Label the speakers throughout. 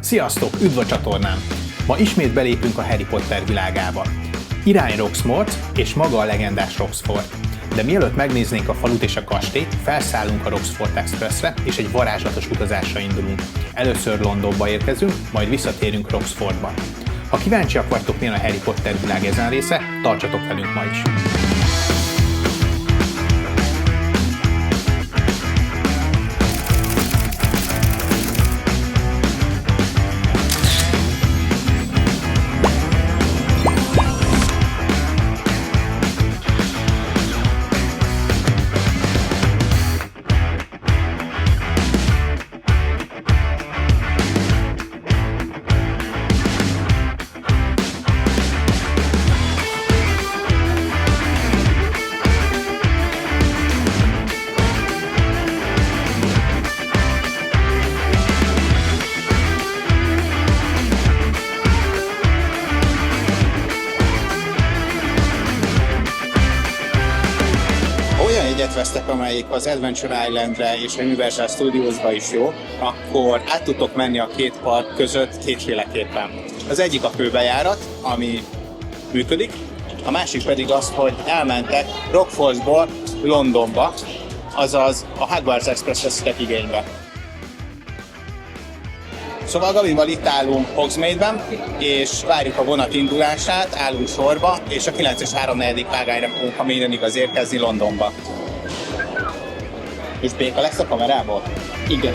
Speaker 1: Sziasztok, üdv a csatornán! Ma ismét belépünk a Harry Potter világába. Irány Roxmort és maga a legendás Roxford. De mielőtt megnéznénk a falut és a kastélyt, felszállunk a Roxford Expressre és egy varázslatos utazásra indulunk. Először Londonba érkezünk, majd visszatérünk Roxfordba. Ha kíváncsiak vagytok, milyen a Harry Potter világ ezen része, tartsatok velünk ma is!
Speaker 2: Vesztek, amelyik az Adventure Islandre és a Universal Studiosba is jó, akkor át tudtok menni a két park között kétféleképpen. Az egyik a főbejárat, ami működik, a másik pedig az, hogy elmentek Rockfordból Londonba, azaz a Hogwarts Express veszitek igénybe. Szóval Gabival itt állunk Hogsmeade-ben, és várjuk a vonat indulását, állunk sorba, és a 9 és 3/4 vágányra fogunk, ha minden igaz, érkezni Londonba. És béka lesz a kamerából? Igen.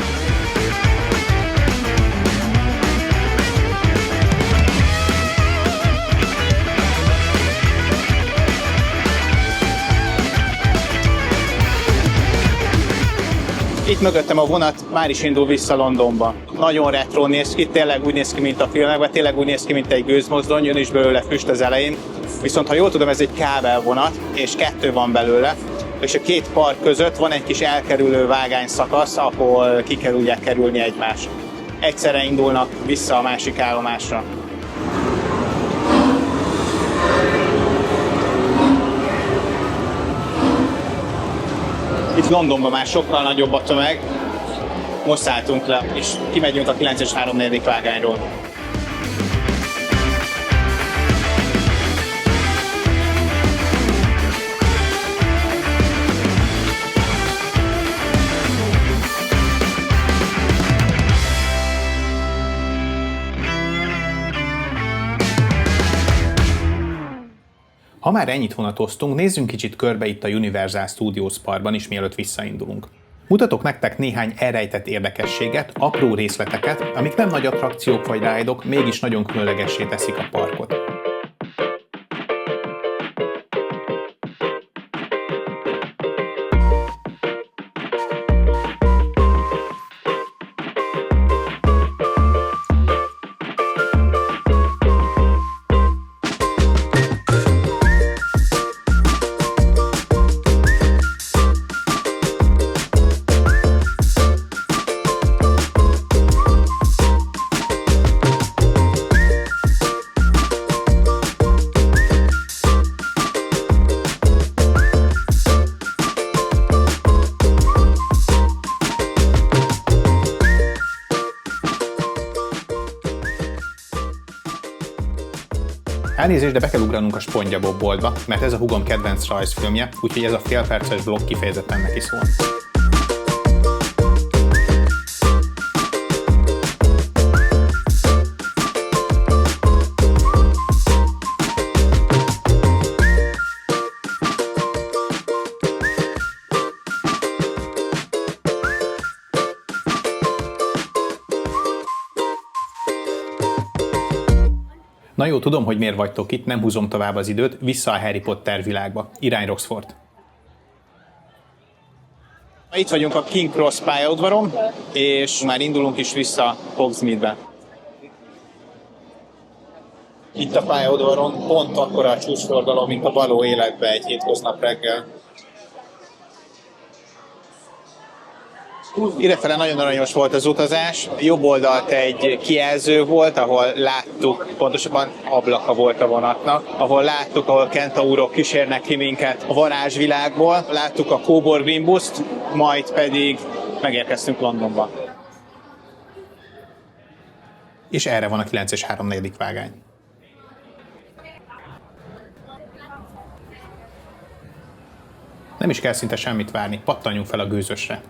Speaker 2: Itt mögöttem a vonat már is indul vissza Londonba. Nagyon retro néz ki, tényleg úgy néz ki, mint a filmekben, tényleg úgy néz ki, mint egy gőzmozdony, jön is belőle füst az elején. Viszont ha jól tudom, ez egy kábelvonat, és 2 van belőle, és a két park között van egy kis elkerülő vágányszakasz, ahol ki kell ugye kerülni egymást. Egyszerre indulnak vissza a másik állomásra. Itt Londonban már sokkal nagyobb a tömeg. Most szálltunk le, és kimegyünk a 9 és 3/4 vágányról.
Speaker 1: Ha már ennyit vonatoztunk, nézzünk kicsit körbe itt a Universal Studios Parkban is, mielőtt visszaindulunk. Mutatok nektek néhány elrejtett érdekességet, apró részleteket, amik nem nagy attrakciók vagy rájdok, mégis nagyon különlegessé teszik a parkot. Elnézést, de be kell ugranunk a SpongeBob boltba, mert ez a húgom kedvenc rajzfilmje, úgyhogy ez a félperces blokk kifejezetten neki szól. Na jó, tudom, hogy miért vagytok itt, nem húzom tovább az időt, vissza a Harry Potter világba. Irány Roxford.
Speaker 2: Itt vagyunk a King Cross pályaudvaron, és már indulunk is vissza Hogsmeade-be. Itt a pályaudvaron pont akkora a csúcsforgalom, mint a való életben egy hétköznap reggel. Idefele nagyon aranyos volt az utazás. Jobb oldalt egy kijelző volt, ahol láttuk, pontosabban ablaka volt a vonatnak, ahol láttuk, ahol kentaurok kísérnek ki minket a varázsvilágból. Láttuk a Kóbor Grimbuszt, majd pedig megérkeztünk Londonba.
Speaker 1: és erre van a 9 és 3/4 vágány. Nem is kell szinte semmit várni, pattanjunk fel a gőzösre.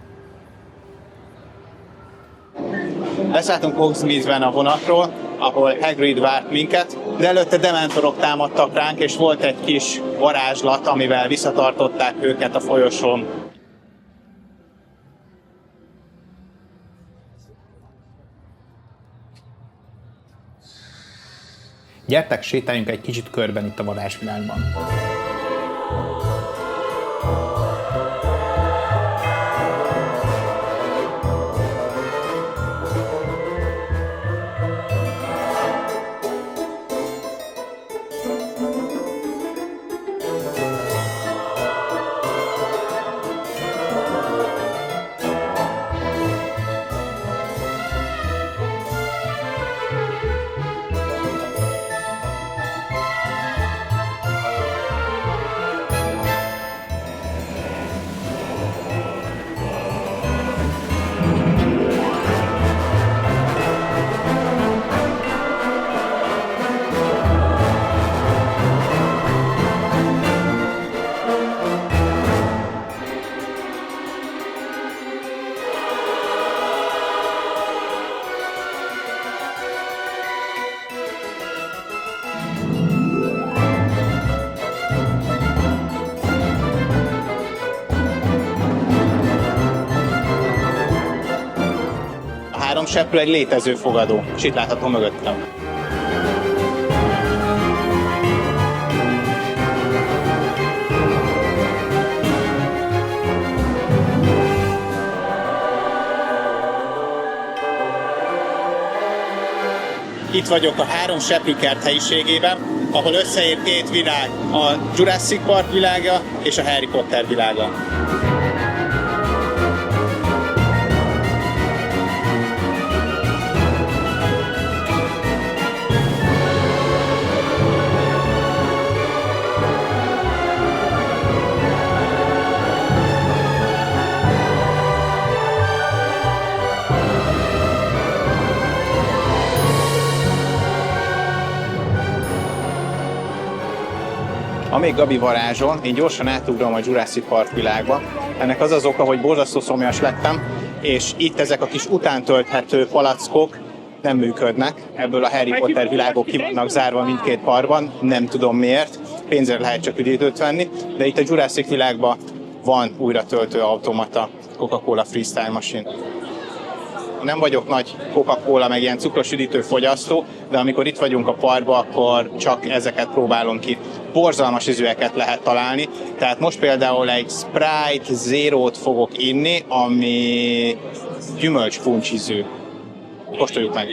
Speaker 2: Leszálltunk Hogsmeade-ben a vonatról, ahol Hagrid várt minket, de előtte dementorok támadtak ránk, és volt egy kis varázslat, amivel visszatartották őket a folyosón.
Speaker 1: Gyertek, sétáljunk egy kicsit körben itt a varázsvilágban.
Speaker 2: A 3 seprő egy létező fogadó, és itt látható mögöttem. Itt vagyok a 3 seprűkert helyiségében, ahol összeér 2 világ, a Jurassic Park világa és a Harry Potter világa. Amíg Gabi varázsol, én gyorsan átugrom a Jurassic Park világba. Ennek az az oka, hogy borzasztó szomjas lettem, és itt ezek a kis utántölthető palackok nem működnek. Ebből a Harry Potter világok ki vannak zárva mindkét parkban, nem tudom miért. Pénzért lehet csak időt venni, de itt a Jurassic világban van újra töltő automata, Coca-Cola Freestyle Machine. Nem vagyok nagy Coca-Cola, meg ilyen cukros üdítő fogyasztó, de amikor itt vagyunk a parkban, akkor csak ezeket próbálom ki. Borzalmas ízűeket lehet találni, tehát most például egy Sprite Zero-t fogok inni, ami gyümölcspuncs ízű. Kóstoljuk meg.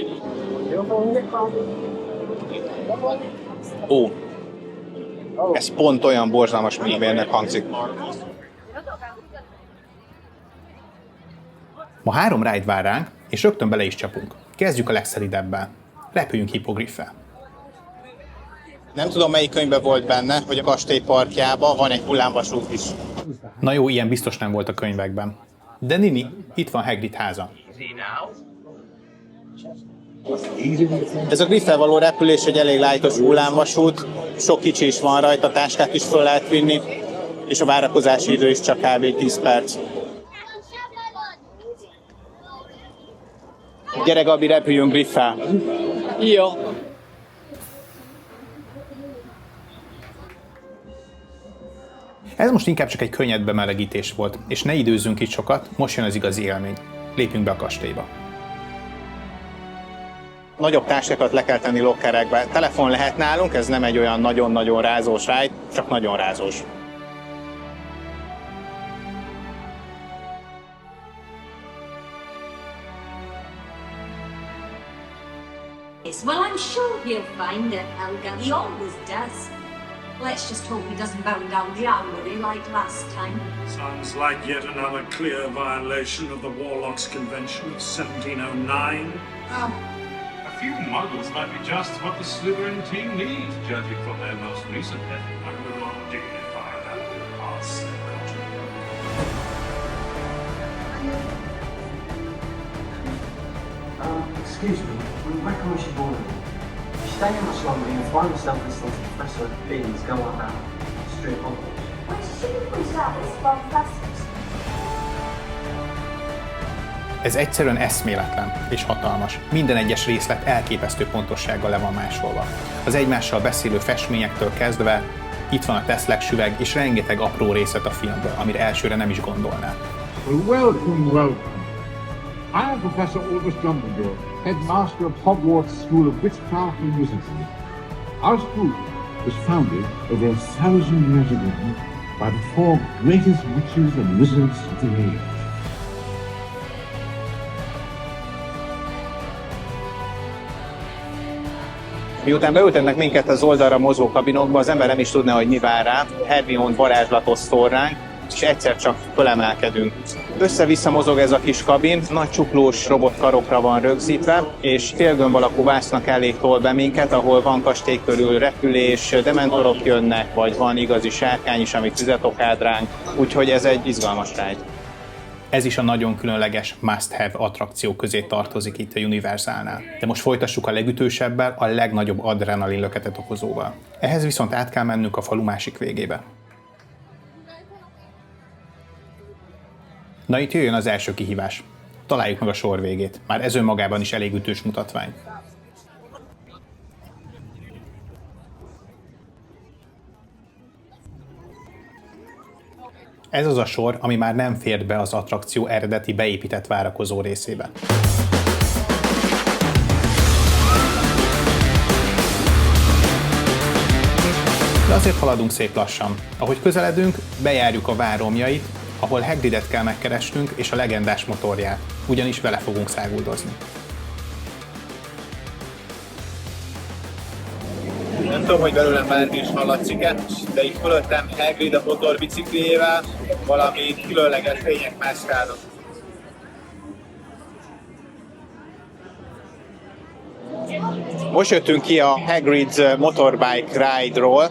Speaker 2: Ó, ez pont olyan borzalmas, mint vérnek hangzik.
Speaker 1: Ma 3 ride vár ránk, és rögtön bele is csapunk. Kezdjük a legszeridebbel. Repüljünk Hippogriffel.
Speaker 2: Nem tudom, melyik könyvben volt benne, hogy a kastély parkjában van egy hullámvasút is.
Speaker 1: Na jó, ilyen biztos nem volt a könyvekben. De Nini, itt van Hagrid háza.
Speaker 2: Ez a Griffel való repülés egy elég lájtos hullámvasút, sok kicsi is van rajta, táskát is föl lehet vinni, és a várakozási idő is csak kb. 10 perc. Gyere Gabi, repüljünk Griffel!
Speaker 3: Jó.
Speaker 1: Ez most inkább csak egy könnyed bemelegítés volt, és ne időzzünk itt sokat, most jön az igazi élmény. Lépjünk be a kastélyba.
Speaker 2: Nagyobb táskákat le kell tenni lokkerekbe. Telefon lehet nálunk, ez nem egy olyan nagyon-nagyon rázós ride, csak nagyon rázós.
Speaker 4: Well, I'm sure he'll find it, Helga. He always does. Let's just hope he doesn't bow down the armory like last time.
Speaker 5: Sounds like yet another clear violation of the Warlocks Convention of 1709.
Speaker 6: A few muggles might be just what the Slytherin team needs, judging from their most recent effort.
Speaker 5: I will not dignify that with arts and culture.
Speaker 7: Excuse me, we
Speaker 3: reckon we should go in? Stay in much longer and find yourself listening to Professor Beans go on about street bubbles.
Speaker 7: Which should have pointed out this from plastics.
Speaker 1: Ez egyszerűen eszméletlen és hatalmas. Minden egyes részlet elképesztő pontossággal le van másolva. Az egymással beszélő festményektől kezdve itt van a Tesla süveg és rengeteg apró részlet a filmből, amire elsőre nem is gondolnál.
Speaker 8: Welcome, welcome. I am Professor Albus Dumbledore, headmaster of Hogwarts School of Witchcraft and Wizardry. Our school was founded over 1,000 years ago by the 4 greatest witches and wizards of the age.
Speaker 2: Miután beültetnek minket az oldalra mozgó kabinokba, az ember nem is tudná, hogy mi vár rá. Hermione varázslatot szól ránk, és egyszer csak fölemelkedünk. Össze-vissza mozog ez a kis kabin, nagy csuklós robotkarokra van rögzítve, és félgömb alakú vásznak elé tol be minket, ahol van kastély körül repülés, dementorok jönnek, vagy van igazi sárkány is, ami tüzet okád ránk, úgyhogy ez egy izgalmas ride.
Speaker 1: Ez is a nagyon különleges must-have attrakció közé tartozik itt a Universalnál. De most folytassuk a legütősebbel, a legnagyobb adrenalin löketet okozóval. Ehhez viszont át kell mennünk a falu másik végébe. Na itt jöjjön az első kihívás. Találjuk meg a sor végét. Már ez önmagában is elég ütős mutatvány. Ez az a sor, ami már nem fért be az attrakció eredeti beépített várakozó részébe. De azért haladunk szép lassan. Ahogy közeledünk, bejárjuk a vár romjait, ahol Hagridet kell megkeresnünk és a legendás motorját, ugyanis vele fogunk száguldozni.
Speaker 2: Nem tudom, hogy belőlem bármi is hallatszik-e, de itt fölöttem Hagrid a motorbicikliével valami különleges lények mászkálnak. Most jöttünk ki a Hagrid's Motorbike Ride-ról,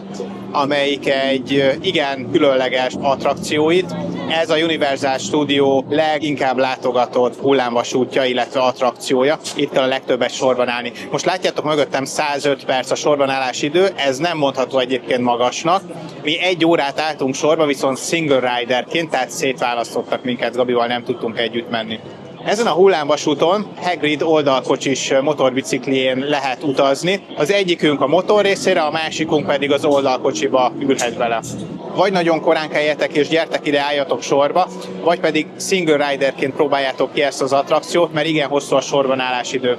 Speaker 2: amelyik egy igen különleges attrakció itt. Ez a Universal Studio leginkább látogatott hullámvasútja, illetve attrakciója. Itt kell a legtöbbet sorban állni. Most látjátok mögöttem 105 perc a sorban állás idő, ez nem mondható egyébként magasnak. Mi 1 órát álltunk sorba, viszont single riderként, tehát szétválasztottak minket, Gabival nem tudtunk együtt menni. Ezen a hullámvasúton Hagrid oldalkocsis motorbiciklién lehet utazni. Az egyikünk a motor részére, a másikunk pedig az oldalkocsiba ülhet bele. Vagy nagyon korán keljetek és gyertek ide, álljatok sorba, vagy pedig single riderként próbáljátok ki ezt az attrakciót, mert igen hosszú a sorban állásidő.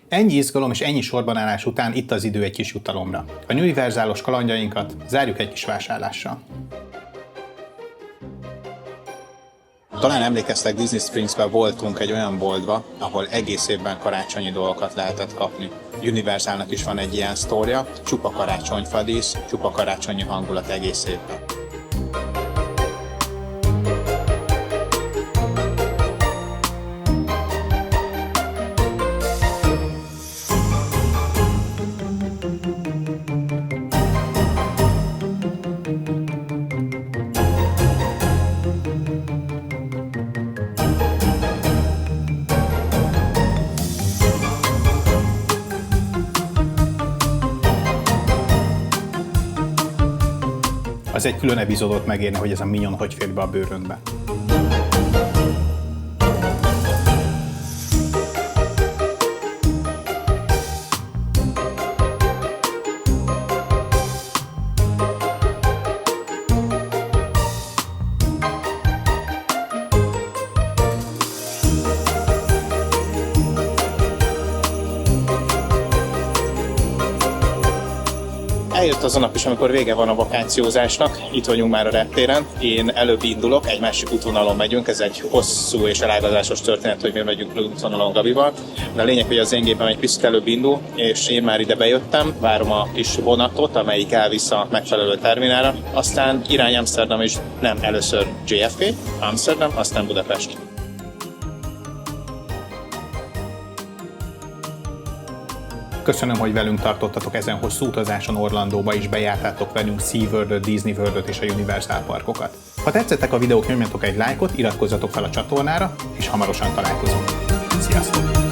Speaker 1: Ennyi izgalom és ennyi sorbanállás után itt az idő egy kis jutalomra. A Universalos kalandjainkat zárjuk egy kis vásárlással.
Speaker 2: Talán emlékeztek, Disney Springsben voltunk egy olyan boltba, ahol egész évben karácsonyi dolgokat lehetett kapni. Universalnak is van egy ilyen sztória, csupa karácsonyfadísz, csupa karácsonyi hangulat egész évben.
Speaker 1: Az egy külön epizódot megérne, hogy ez a Minion hogy fér be a bőröndbe.
Speaker 2: Eljött az a nap is, amikor vége van a vakációzásnak, itt vagyunk már a reptéren, én előbb indulok, egy másik útvonalon megyünk, ez egy hosszú és elágazásos történet, hogy miért megyünk útvonalon Gabival, de a lényeg, hogy az én gépem egy picit előbb indul, és én már ide bejöttem, várom a kis vonatot, amelyik elvisz a megfelelő terminálra, aztán irány Amsterdam, és nem először JFK, Amsterdam, aztán Budapest.
Speaker 1: Köszönöm, hogy velünk tartottatok ezen hosszú utazáson Orlandóba, és bejártátok velünk SeaWorld-öt, Disney World-öt és a Universal parkokat. Ha tetszettek a videók, nyomjatok egy lájkot, iratkozzatok fel a csatornára, és hamarosan találkozunk. Sziasztok!